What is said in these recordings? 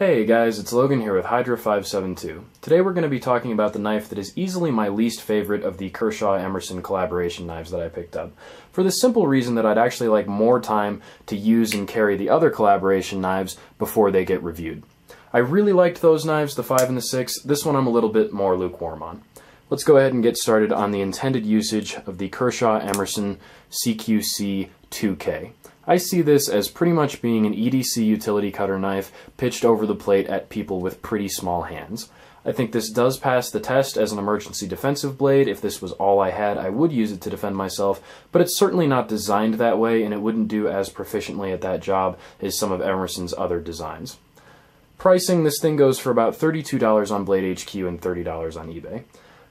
Hey guys, it's Logan here with Hydra572. Today we're going to be talking about the knife that is easily my least favorite of the Kershaw Emerson collaboration knives that I picked up. For the simple reason that I'd actually like more time to use and carry the other collaboration knives before they get reviewed. I really liked those knives, the 5 and the 6. This one I'm a little bit more lukewarm on. Let's go ahead and get started on the intended usage of the Kershaw Emerson CQC 2K. I see this as pretty much being an EDC utility cutter knife pitched over the plate at people with pretty small hands. I think this does pass the test as an emergency defensive blade. If this was all I had, I would use it to defend myself, but it's certainly not designed that way, and it wouldn't do as proficiently at that job as some of Emerson's other designs. Pricing, this thing goes for about $32 on Blade HQ and $30 on eBay.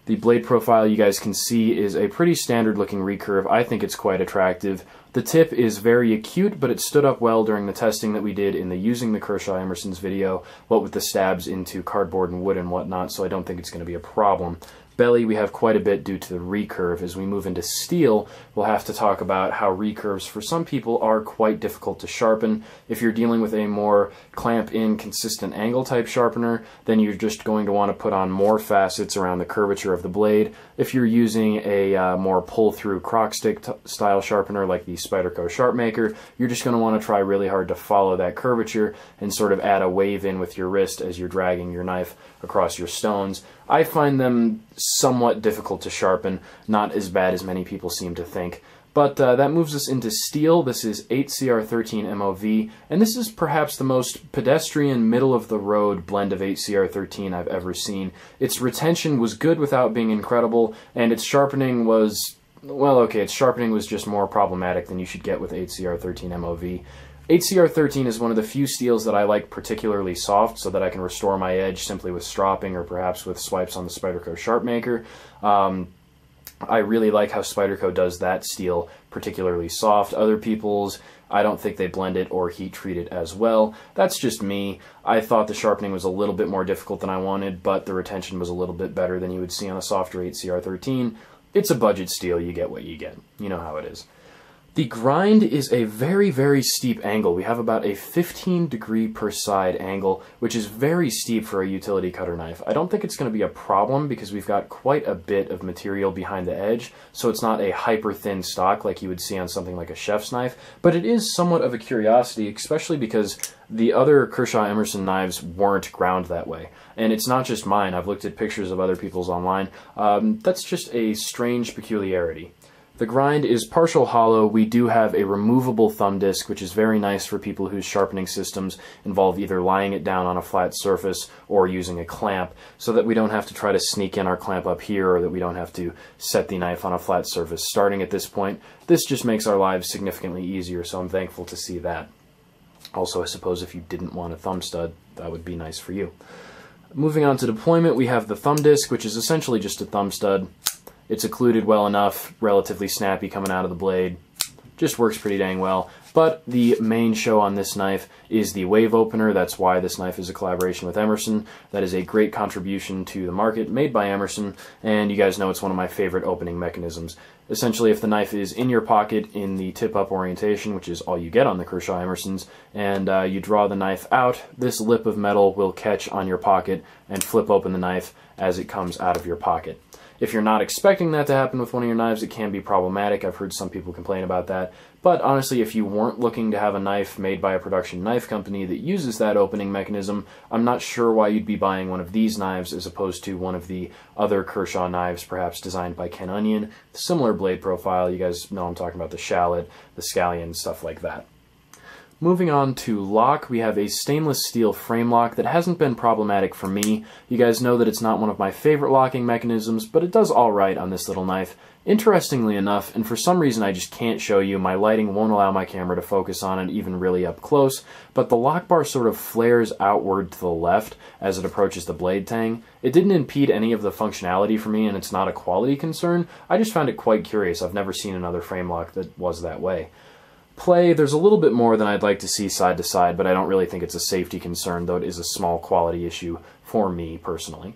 The blade profile you guys can see is a pretty standard looking recurve. I think it's quite attractive. The tip is very acute, but it stood up well during the testing that we did in the Using the Kershaw Emerson's video, what with the stabs into cardboard and wood and whatnot, so I don't think it's going to be a problem. Belly, we have quite a bit due to the recurve. As we move into steel, we'll have to talk about how recurves for some people are quite difficult to sharpen. If you're dealing with a more clamp-in, consistent angle type sharpener, then you're just going to want to put on more facets around the curvature of the blade. If you're using a more pull-through crock stick style sharpener like the Spyderco Sharpmaker, you're just going to want to try really hard to follow that curvature and sort of add a wave in with your wrist as you're dragging your knife across your stones. I find them somewhat difficult to sharpen, not as bad as many people seem to think. But that moves us into steel. This is 8CR13 MOV, and this is perhaps the most pedestrian, middle-of-the-road blend of 8CR13 I've ever seen. Its retention was good without being incredible, and its sharpening was, well, okay, its sharpening was just more problematic than you should get with 8CR13 MOV. 8CR13 is one of the few steels that I like particularly soft so that I can restore my edge simply with stropping or perhaps with swipes on the Spyderco Sharpmaker. I really like how Spyderco does that steel particularly soft. Other people's, I don't think they blend it or heat treat it as well. That's just me. I thought the sharpening was a little bit more difficult than I wanted, but the retention was a little bit better than you would see on a softer 8CR13. It's a budget steel, you get what you get. You know how it is. The grind is a very, very steep angle. We have about a 15 degree per side angle, which is very steep for a utility cutter knife. I don't think it's going to be a problem because we've got quite a bit of material behind the edge, so it's not a hyper thin stock like you would see on something like a chef's knife, but it is somewhat of a curiosity, especially because the other Kershaw Emerson knives weren't ground that way. And it's not just mine. I've looked at pictures of other people's online. That's just a strange peculiarity. The grind is partial hollow. We do have a removable thumb disc, which is very nice for people whose sharpening systems involve either lying it down on a flat surface or using a clamp, so that we don't have to try to sneak in our clamp up here or that we don't have to set the knife on a flat surface starting at this point. This just makes our lives significantly easier, so I'm thankful to see that. Also, I suppose if you didn't want a thumb stud, that would be nice for you. Moving on to deployment, we have the thumb disc, which is essentially just a thumb stud. It's occluded well enough, relatively snappy coming out of the blade, just works pretty dang well. But the main show on this knife is the wave opener. That's why this knife is a collaboration with Emerson. That is a great contribution to the market made by Emerson, and you guys know it's one of my favorite opening mechanisms. Essentially, if the knife is in your pocket in the tip-up orientation, which is all you get on the Kershaw Emersons, and you draw the knife out, this lip of metal will catch on your pocket and flip open the knife as it comes out of your pocket. If you're not expecting that to happen with one of your knives, it can be problematic. I've heard some people complain about that. But honestly, if you weren't looking to have a knife made by a production knife company that uses that opening mechanism, I'm not sure why you'd be buying one of these knives as opposed to one of the other Kershaw knives, perhaps designed by Ken Onion. Similar blade profile. You guys know I'm talking about the Shallot, the Scallion, stuff like that. Moving on to lock, we have a stainless steel frame lock that hasn't been problematic for me. You guys know that it's not one of my favorite locking mechanisms, but it does all right on this little knife. Interestingly enough, and for some reason I just can't show you, my lighting won't allow my camera to focus on it even really up close, but the lock bar sort of flares outward to the left as it approaches the blade tang. It didn't impede any of the functionality for me, and it's not a quality concern. I just found it quite curious. I've never seen another frame lock that was that way. Play, there's a little bit more than I'd like to see side to side, but I don't really think it's a safety concern, though it is a small quality issue for me personally.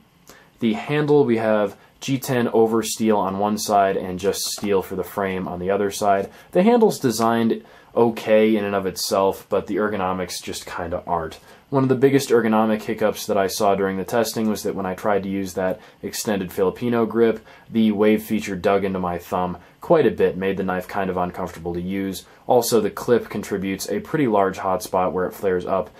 The handle, we have G10 over steel on one side and just steel for the frame on the other side. The handle's designed okay in and of itself, but the ergonomics just kind of aren't. One of the biggest ergonomic hiccups that I saw during the testing was that when I tried to use that extended Filipino grip, the wave feature dug into my thumb quite a bit, made the knife kind of uncomfortable to use. Also, the clip contributes a pretty large hot spot where it flares up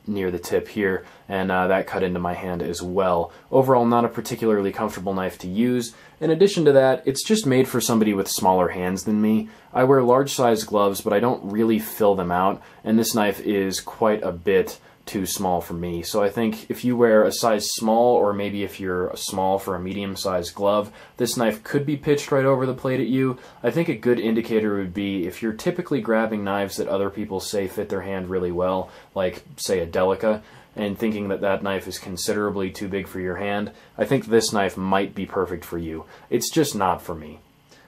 near the tip here, and that cut into my hand as well. Overall, not a particularly comfortable knife to use. In addition to that, it's just made for somebody with smaller hands than me. I wear large size gloves, but I don't really fill them out, and this knife is quite a bit too small for me. So I think if you wear a size small, or maybe if you're small for a medium-sized glove, this knife could be pitched right over the plate at you. I think a good indicator would be if you're typically grabbing knives that other people say fit their hand really well, like, say, a Delica, and thinking that that knife is considerably too big for your hand, I think this knife might be perfect for you. It's just not for me.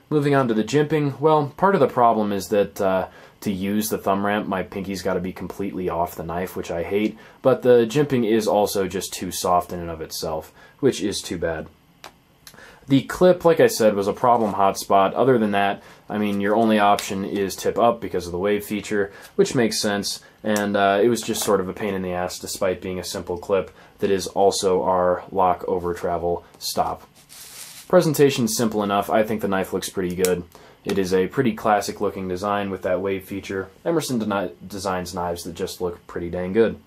Moving on to the jimping, well, part of the problem is that to use the thumb ramp, my pinky's got to be completely off the knife, which I hate, but the jimping is also just too soft in and of itself, which is too bad. The clip, like I said, was a problem hotspot. Other than that, I mean, your only option is tip up because of the wave feature, which makes sense, and it was just sort of a pain in the ass despite being a simple clip that is also our lock over travel stop. Presentation's simple enough. I think the knife looks pretty good. It is a pretty classic looking design with that wave feature. Emerson designs knives that just look pretty dang good.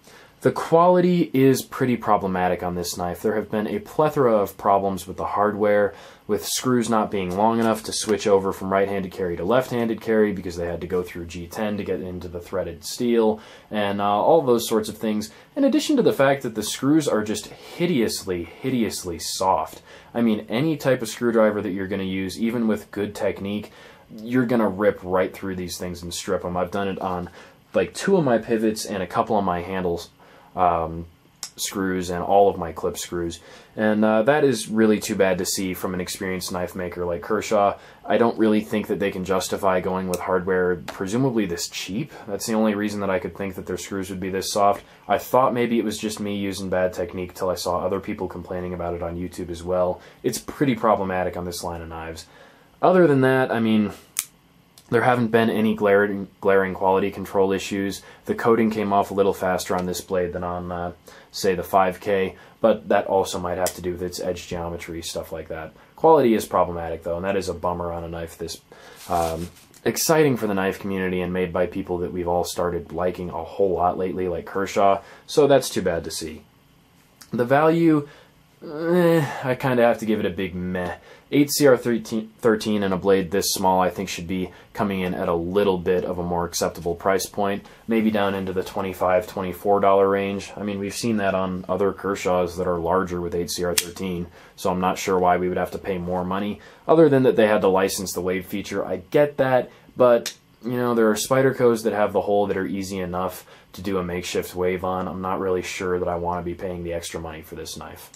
The quality is pretty problematic on this knife. There have been a plethora of problems with the hardware, with screws not being long enough to switch over from right-handed carry to left-handed carry because they had to go through G10 to get into the threaded steel, and all those sorts of things. In addition to the fact that the screws are just hideously, hideously soft. I mean, any type of screwdriver that you're going to use, even with good technique, you're going to rip right through these things and strip them. I've done it on like 2 of my pivots and a couple of my handles screws and all of my clip screws, and that is really too bad to see from an experienced knife maker like Kershaw. I don't really think that they can justify going with hardware presumably this cheap. That's the only reason that I could think that their screws would be this soft. I thought maybe it was just me using bad technique till I saw other people complaining about it on YouTube as well. It's pretty problematic on this line of knives. Other than that, I mean, there haven't been any glaring quality control issues. The coating came off a little faster on this blade than on, say, the 5K, but that also might have to do with its edge geometry, stuff like that. Quality is problematic, though, and that is a bummer on a knife this exciting for the knife community and made by people that we've all started liking a whole lot lately, like Kershaw, so that's too bad to see. The value, I kind of have to give it a big meh. 8CR13 and a blade this small I think should be coming in at a little bit of a more acceptable price point, maybe down into the $25, $24 range. I mean, we've seen that on other Kershaws that are larger with 8CR13, so I'm not sure why we would have to pay more money, other than that they had to license the wave feature. I get that, but you know, there are Spydercos that have the hole that are easy enough to do a makeshift wave on. I'm not really sure that I want to be paying the extra money for this knife.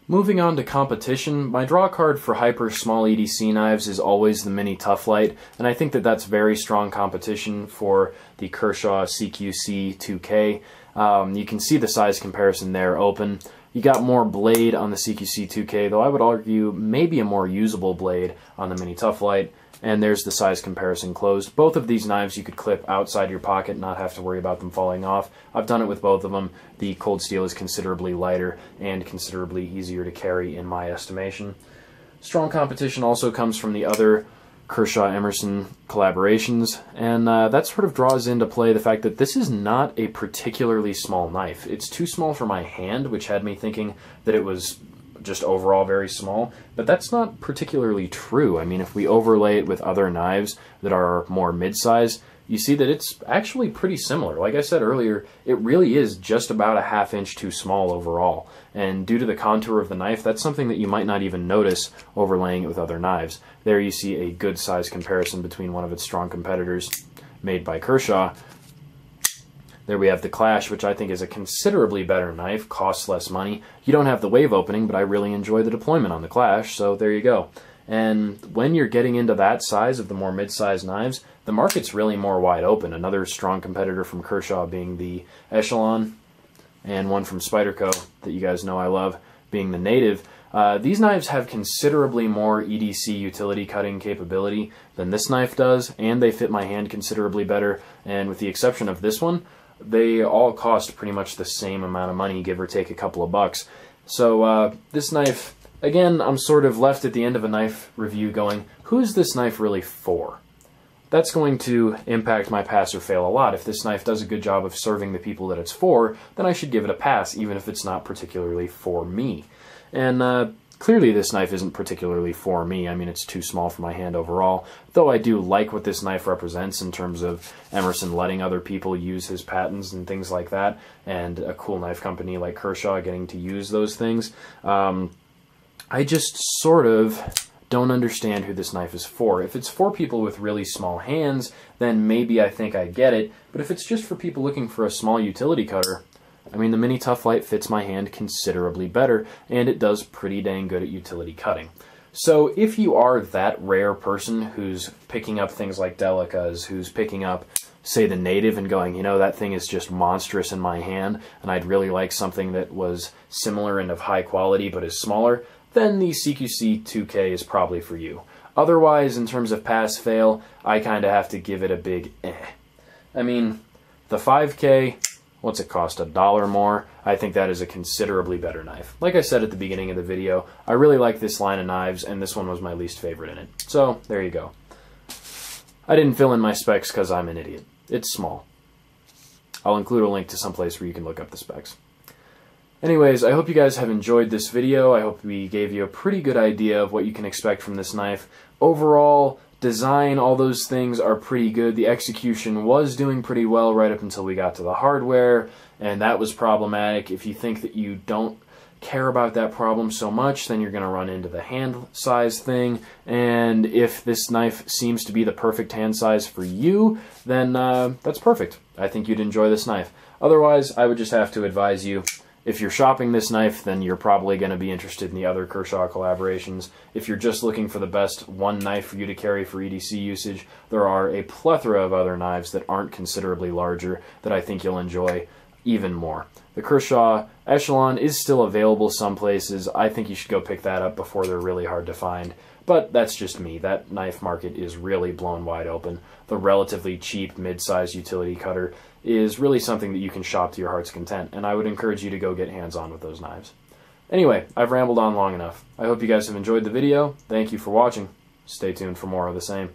Moving on to competition, my draw card for hyper small EDC knives is always the Mini Tough Light, and I think that that's very strong competition for the Kershaw CQC 2K. You can see the size comparison there open. You got more blade on the CQC 2K, though I would argue maybe a more usable blade on the Mini Tough Light. And there's the size comparison closed. Both of these knives you could clip outside your pocket, not have to worry about them falling off. I've done it with both of them. The cold steel is considerably lighter and considerably easier to carry in my estimation. Strong competition also comes from the other Kershaw Emerson collaborations, and that sort of draws into play the fact that this is not a particularly small knife. It's too small for my hand, which had me thinking that it was just overall very small, but that's not particularly true. I mean, if we overlay it with other knives that are more mid-size, you see that it's actually pretty similar. Like I said earlier, it really is just about a ½ inch too small overall, and due to the contour of the knife, that's something that you might not even notice overlaying it with other knives. There you see a good size comparison between one of its strong competitors made by Kershaw. There we have the Clash, which I think is a considerably better knife, costs less money. You don't have the wave opening, but I really enjoy the deployment on the Clash, so there you go. And when you're getting into that size of the more mid-sized knives, the market's really more wide open. Another strong competitor from Kershaw being the Echelon, and one from Spyderco that you guys know I love, being the native, these knives have considerably more EDC utility cutting capability than this knife does, and they fit my hand considerably better, and with the exception of this one, they all cost pretty much the same amount of money, give or take a couple of bucks. So this knife, again, I'm sort of left at the end of a knife review going, who's this knife really for? That's going to impact my pass or fail a lot. If this knife does a good job of serving the people that it's for, then I should give it a pass, even if it's not particularly for me. And clearly this knife isn't particularly for me. I mean, it's too small for my hand overall, though I do like what this knife represents in terms of Emerson letting other people use his patents and things like that, and a cool knife company like Kershaw getting to use those things. I just sort of don't understand who this knife is for. If it's for people with really small hands, then maybe I think I get it, but if it's just for people looking for a small utility cutter, I mean, the Mini Tough Light fits my hand considerably better, and it does pretty dang good at utility cutting. So if you are that rare person who's picking up things like Delicas, who's picking up, say, the native and going, you know, that thing is just monstrous in my hand, and I'd really like something that was similar and of high quality but is smaller, then the CQC 2K is probably for you. Otherwise, in terms of pass-fail, I kind of have to give it a big eh. I mean, the 5K, what's it cost, $1 more? I think that is a considerably better knife. Like I said at the beginning of the video, I really like this line of knives, and this one was my least favorite in it. So, there you go. I didn't fill in my specs because I'm an idiot. It's small. I'll include a link to someplace where you can look up the specs. Anyways, I hope you guys have enjoyed this video. I hope we gave you a pretty good idea of what you can expect from this knife. Overall, design, all those things are pretty good. The execution was doing pretty well right up until we got to the hardware, and that was problematic. If you think that you don't care about that problem so much, then you're going to run into the hand size thing, and if this knife seems to be the perfect hand size for you, then that's perfect. I think you'd enjoy this knife. Otherwise, I would just have to advise you, if you're shopping this knife, then you're probably going to be interested in the other Kershaw collaborations. If you're just looking for the best one knife for you to carry for EDC usage, there are a plethora of other knives that aren't considerably larger that I think you'll enjoy even more. The Kershaw Echelon is still available some places. I think you should go pick that up before they're really hard to find. But that's just me. That knife market is really blown wide open. The relatively cheap mid-size utility cutter is really something that you can shop to your heart's content, and I would encourage you to go get hands-on with those knives. Anyway, I've rambled on long enough. I hope you guys have enjoyed the video. Thank you for watching. Stay tuned for more of the same.